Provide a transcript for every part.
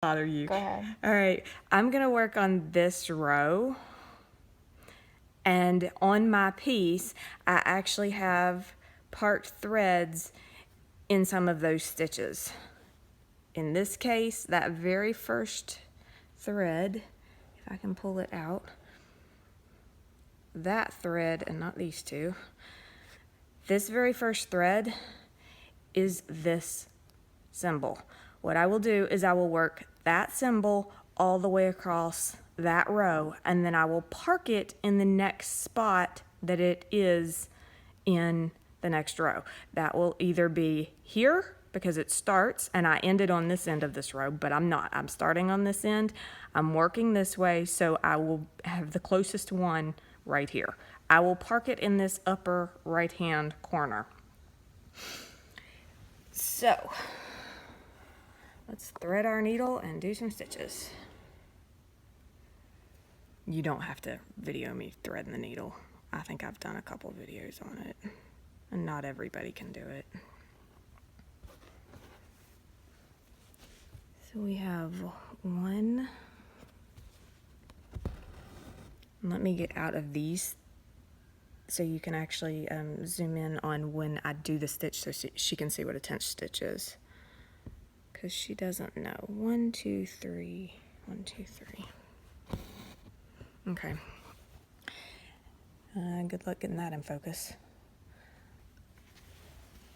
bother you. Go ahead. All right, I'm gonna work on this row, and on my piece I actually have part threads in some of those stitches. In this case, that very first thread, if I can pull it out, that thread, and not these two, this very first thread is this symbol. What I will do is I will work that symbol all the way across that row, and then I will park it in the next spot that it is in the next row. That will either be here because it starts, and I ended on this end of this row, but I'm not. I'm starting on this end. I'm working this way, so I will have the closest one right here. I will park it in this upper right-hand corner. So, let's thread our needle and do some stitches. You don't have to video me threading the needle. I think I've done a couple videos on it, and not everybody can do it. So we have one. Let me get out of these so you can actually zoom in on when I do the stitch so she can see what a tension stitch is. Because she doesn't know. 1, 2, 3, 1, 2, 3. Okay. Good luck getting that in focus.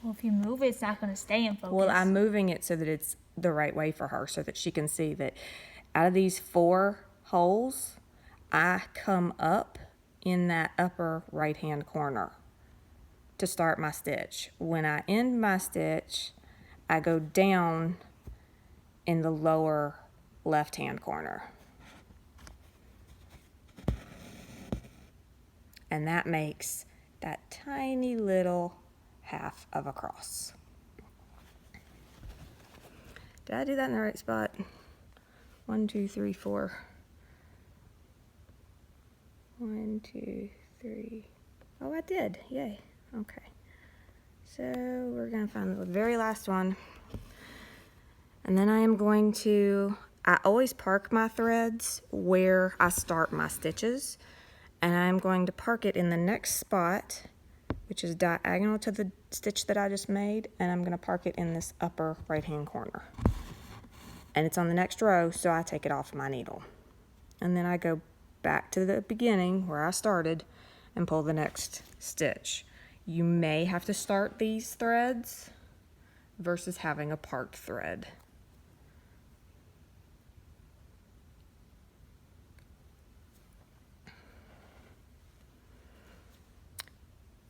Well, if you move it, it's not going to stay in focus. Well, I'm moving it so that it's the right way for her, so that she can see that out of these 4 holes, I come up in that upper right-hand corner to start my stitch. When I end my stitch, I go down in the lower left-hand corner. And that makes that tiny little half of a cross. Did I do that in the right spot? 1, 2, 3, 4. 1, 2, 3. Oh, I did. Yay. Okay. So we're going to find the very last one. And then I am going to, I always park my threads where I start my stitches. And I'm going to park it in the next spot, which is diagonal to the stitch that I just made. And I'm going to park it in this upper right-hand corner. And it's on the next row, so I take it off my needle. And then I go back to the beginning where I started and pull the next stitch. You may have to start these threads versus having a parked thread.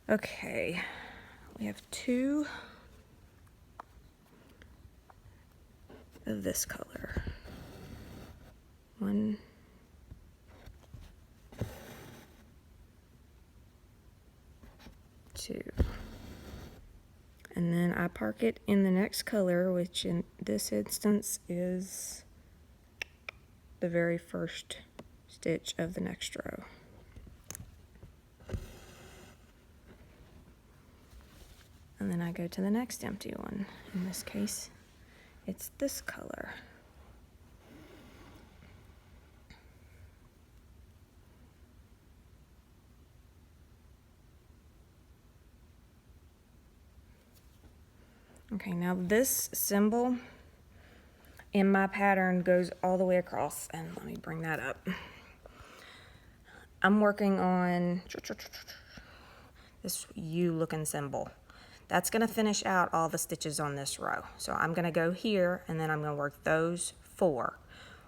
Okay, we have 2 of this color. 1, 2. And then I park it in the next color, which in this instance is the very first stitch of the next row. And then I go to the next empty one. In this case, it's this color. Okay, now this symbol in my pattern goes all the way across, and let me bring that up. I'm working on this U looking symbol. That's gonna finish out all the stitches on this row. So I'm gonna go here, and then I'm gonna work those 4.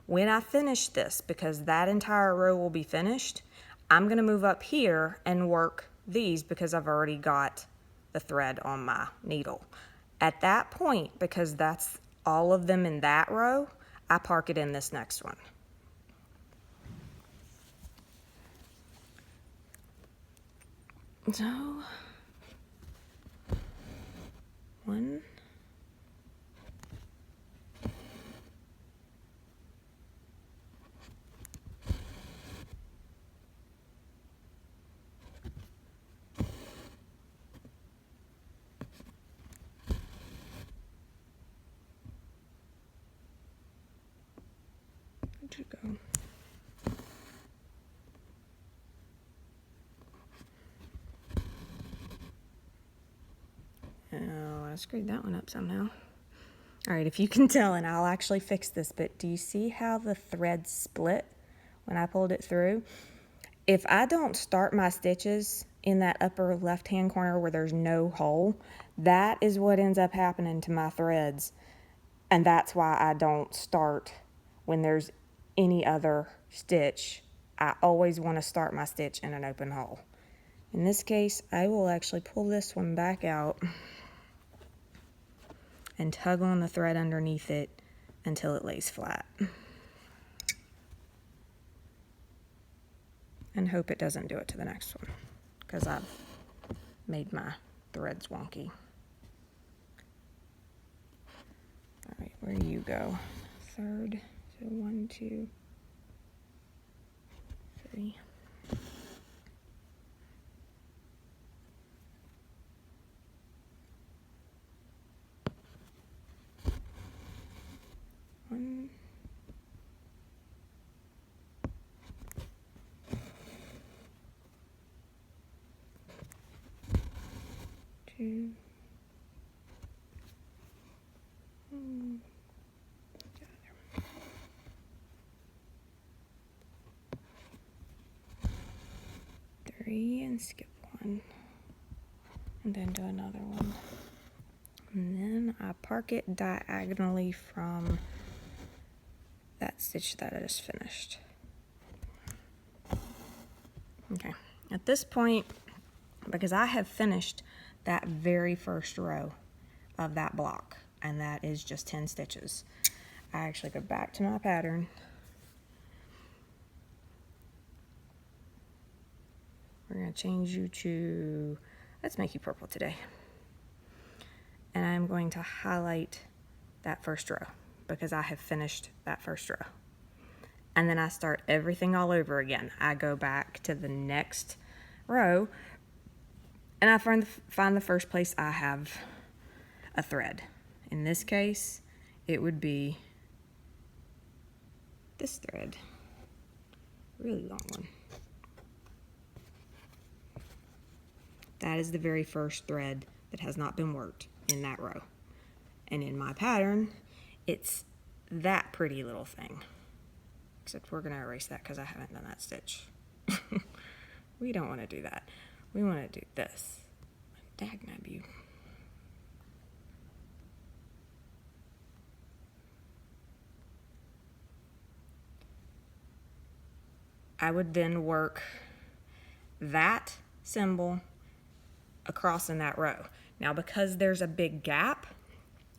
When I finish this, because that entire row will be finished, I'm gonna move up here and work these because I've already got the thread on my needle. At that point, because that's all of them in that row, I park it in this next one. So, 1, 2, Where'd it go? Oh, I screwed that one up somehow. All right, if you can tell, and I'll actually fix this, but do you see how the thread split when I pulled it through? If I don't start my stitches in that upper left-hand corner where there's no hole, that is what ends up happening to my threads. And that's why I don't start when there's any other stitch. I always want to start my stitch in an open hole. In this case, I will actually pull this one back out and tug on the thread underneath it until it lays flat. And hope it doesn't do it to the next one, because I've made my threads wonky. All right, where do you go? Third, so 1, 2, 3. One. 2. Three and skip one, and then do another one, and then I park it diagonally from that stitch that I just finished. Okay, at this point, because I have finished that very first row of that block, and that is just 10 stitches, I actually go back to my pattern. We're going to change you to, let's make you purple today. And I'm going to highlight that first row because I have finished that first row. And then I start everything all over again. I go back to the next row and I find the first place I have a thread. In this case, it would be this thread, really long one. That is the very first thread that has not been worked in that row. And in my pattern, it's that pretty little thing. Except we're gonna erase that because I haven't done that stitch. We don't wanna do that. We wanna do this. Dagnab you. I would then work that symbol across in that row. Now, because there's a big gap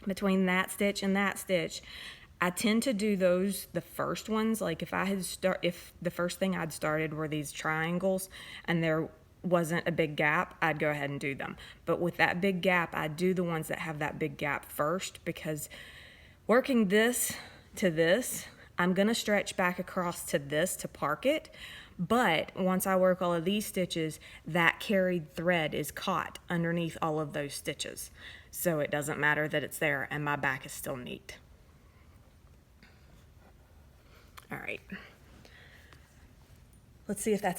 between that stitch and that stitch, I tend to do those, the first ones, like if the first thing I'd started were these triangles and there wasn't a big gap, I'd go ahead and do them. But with that big gap, I do the ones that have that big gap first, because working this to this, I'm gonna stretch back across to this to park it. But once I work all of these stitches, that carried thread is caught underneath all of those stitches. So it doesn't matter that it's there and my back is still neat. All right. Let's see if that's